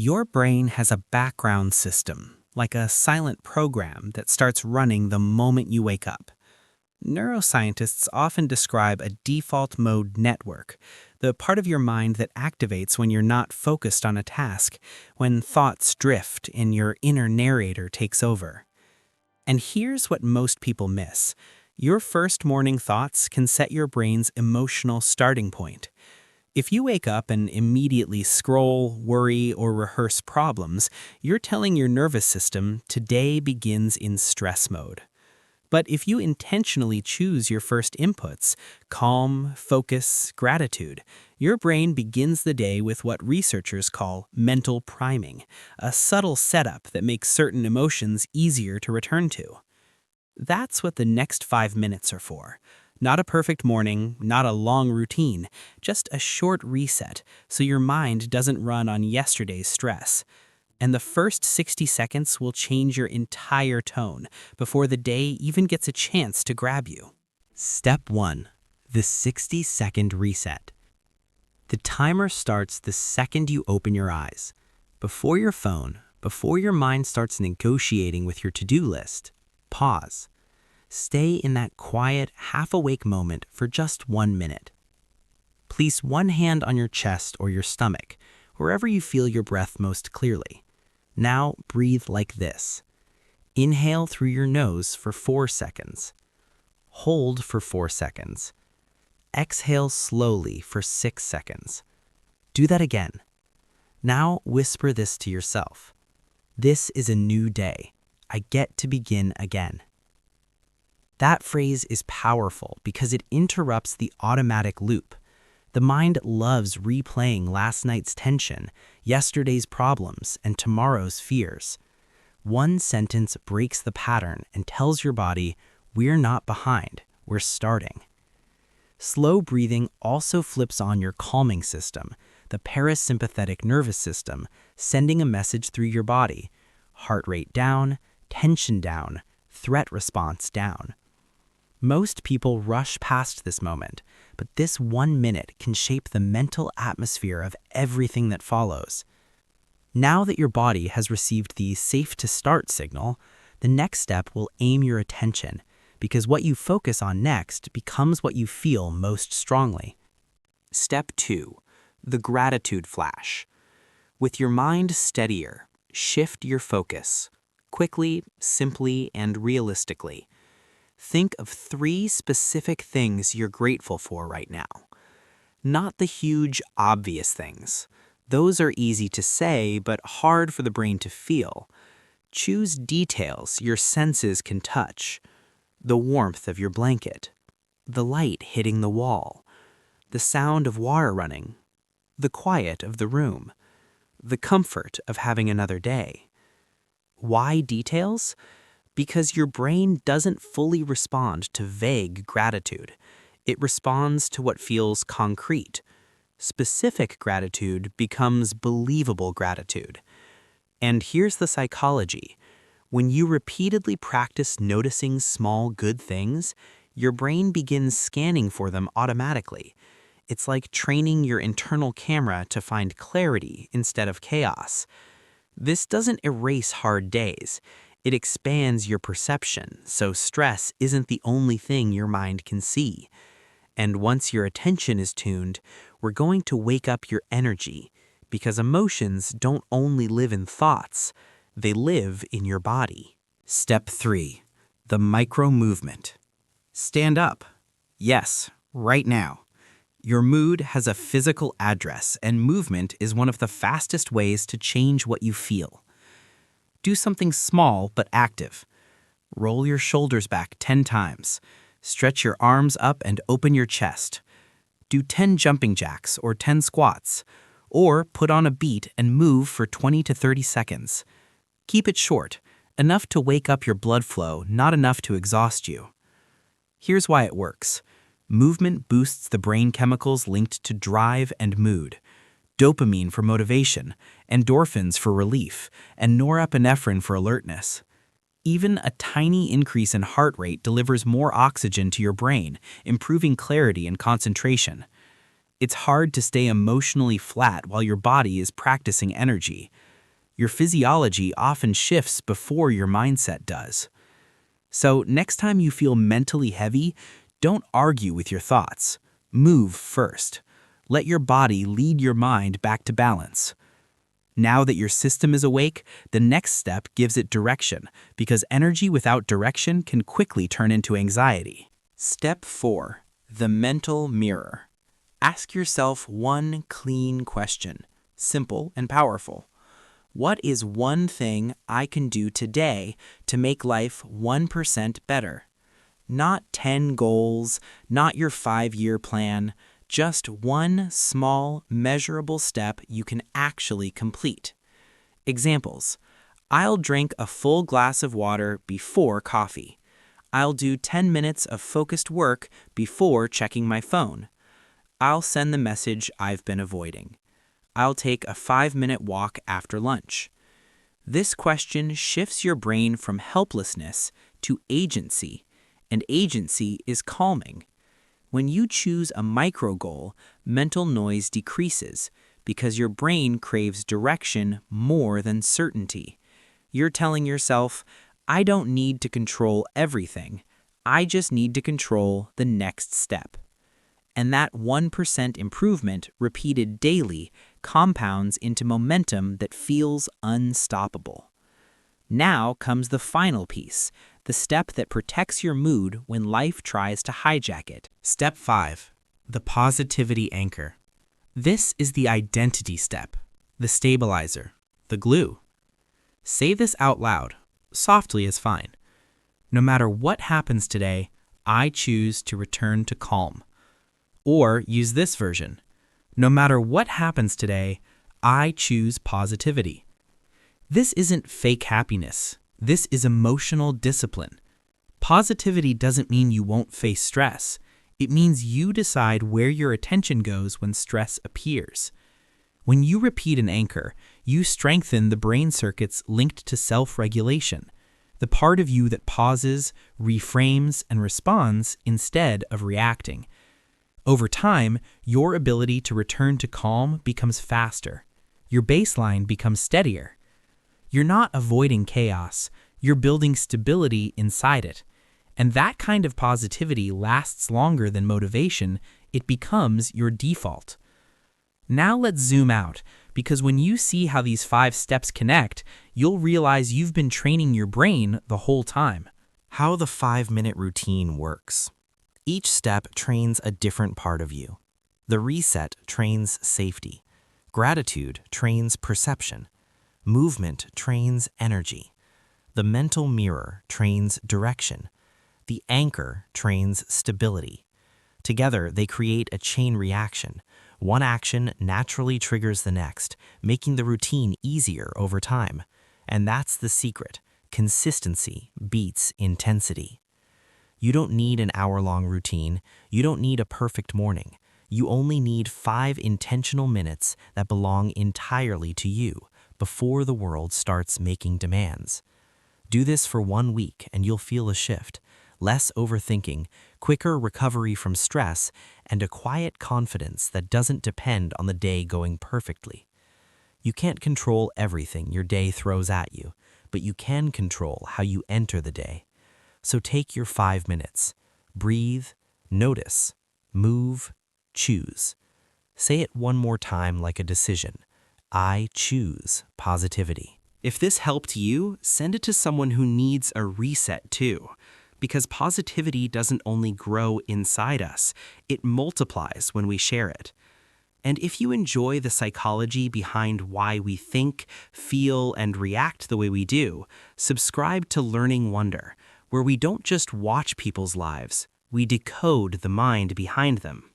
Your brain has a background system, like a silent program that starts running the moment you wake up. Neuroscientists often describe a default mode network, the part of your mind that activates when you're not focused on a task, when thoughts drift and your inner narrator takes over. And here's what most people miss. Your first morning thoughts can set your brain's emotional starting point. If you wake up and immediately scroll, worry, or rehearse problems, you're telling your nervous system today begins in stress mode. But if you intentionally choose your first inputs, calm, focus, gratitude, your brain begins the day with what researchers call mental priming, a subtle setup that makes certain emotions easier to return to. That's what the next 5 minutes are for. Not a perfect morning, not a long routine, just a short reset so your mind doesn't run on yesterday's stress. And the first 60 seconds will change your entire tone before the day even gets a chance to grab you. Step 1. The 60-second reset. The timer starts the second you open your eyes. Before your phone, before your mind starts negotiating with your to-do list, pause. Stay in that quiet, half-awake moment for just 1 minute. Place one hand on your chest or your stomach, wherever you feel your breath most clearly. Now breathe like this. Inhale through your nose for 4 seconds. Hold for 4 seconds. Exhale slowly for 6 seconds. Do that again. Now whisper this to yourself. This is a new day. I get to begin again. That phrase is powerful because it interrupts the automatic loop. The mind loves replaying last night's tension, yesterday's problems, and tomorrow's fears. One sentence breaks the pattern and tells your body, we're not behind, we're starting. Slow breathing also flips on your calming system, the parasympathetic nervous system, sending a message through your body. Heart rate down, tension down, threat response down. Most people rush past this moment, but this 1 minute can shape the mental atmosphere of everything that follows. Now that your body has received the safe to start signal, the next step will aim your attention, because what you focus on next becomes what you feel most strongly. Step 2. The gratitude flash. With your mind steadier, shift your focus, quickly, simply, and realistically. Think of 3 specific things you're grateful for right now. Not the huge, obvious things. Those are easy to say, but hard for the brain to feel. Choose details your senses can touch. The warmth of your blanket, the light hitting the wall, the sound of water running, the quiet of the room, the comfort of having another day. Why details? Because your brain doesn't fully respond to vague gratitude. It responds to what feels concrete. Specific gratitude becomes believable gratitude. And here's the psychology. When you repeatedly practice noticing small good things, your brain begins scanning for them automatically. It's like training your internal camera to find clarity instead of chaos. This doesn't erase hard days. It expands your perception, so stress isn't the only thing your mind can see. And once your attention is tuned, we're going to wake up your energy, because emotions don't only live in thoughts, they live in your body. Step 3. The micro movement. Stand up. Yes, right now. Your mood has a physical address, and movement is one of the fastest ways to change what you feel. Do something small but active. Roll your shoulders back 10 times. Stretch your arms up and open your chest. Do 10 jumping jacks or 10 squats. Or put on a beat and move for 20 to 30 seconds. Keep it short, enough to wake up your blood flow, not enough to exhaust you. Here's why it works. Movement boosts the brain chemicals linked to drive and mood. Dopamine for motivation, endorphins for relief, and norepinephrine for alertness. Even a tiny increase in heart rate delivers more oxygen to your brain, improving clarity and concentration. It's hard to stay emotionally flat while your body is practicing energy. Your physiology often shifts before your mindset does. So next time you feel mentally heavy, don't argue with your thoughts. Move first. Let your body lead your mind back to balance. Now that your system is awake, the next step gives it direction, because energy without direction can quickly turn into anxiety. Step 4. The mental mirror. Ask yourself one clean question, simple and powerful. What is one thing I can do today to make life 1% better? Not 10 goals, not your 5-year plan, just one small, measurable step you can actually complete. Examples: I'll drink a full glass of water before coffee. I'll do 10 minutes of focused work before checking my phone. I'll send the message I've been avoiding. I'll take a 5-minute walk after lunch. This question shifts your brain from helplessness to agency, and agency is calming. When you choose a micro goal, mental noise decreases because your brain craves direction more than certainty. You're telling yourself, I don't need to control everything. I just need to control the next step. And that 1% improvement repeated daily compounds into momentum that feels unstoppable. Now comes the final piece, the step that protects your mood when life tries to hijack it. Step 5. The positivity anchor. This is the identity step, the stabilizer, the glue. Say this out loud. Softly is fine. No matter what happens today, I choose to return to calm. Or use this version. No matter what happens today, I choose positivity. This isn't fake happiness. This is emotional discipline. Positivity doesn't mean you won't face stress. It means you decide where your attention goes when stress appears. When you repeat an anchor, you strengthen the brain circuits linked to self-regulation, the part of you that pauses, reframes, and responds instead of reacting. Over time, your ability to return to calm becomes faster. Your baseline becomes steadier. You're not avoiding chaos, you're building stability inside it. And that kind of positivity lasts longer than motivation. It becomes your default. Now let's zoom out, because when you see how these 5 steps connect, you'll realize you've been training your brain the whole time. How the 5-minute routine works. Each step trains a different part of you. The reset trains safety. Gratitude trains perception. Movement trains energy. The mental mirror trains direction. The anchor trains stability. Together, they create a chain reaction. One action naturally triggers the next, making the routine easier over time. And that's the secret. Consistency beats intensity. You don't need an hour-long routine. You don't need a perfect morning. You only need 5 intentional minutes that belong entirely to you before the world starts making demands. Do this for 1 week and you'll feel a shift. Less overthinking, quicker recovery from stress, and a quiet confidence that doesn't depend on the day going perfectly. You can't control everything your day throws at you, but you can control how you enter the day. So take your 5 minutes. Breathe, notice, move, choose. Say it one more time like a decision. I choose positivity. If this helped you, send it to someone who needs a reset too. Because positivity doesn't only grow inside us, it multiplies when we share it. And if you enjoy the psychology behind why we think, feel, and react the way we do, subscribe to Learning Wonder, where we don't just watch people's lives, we decode the mind behind them.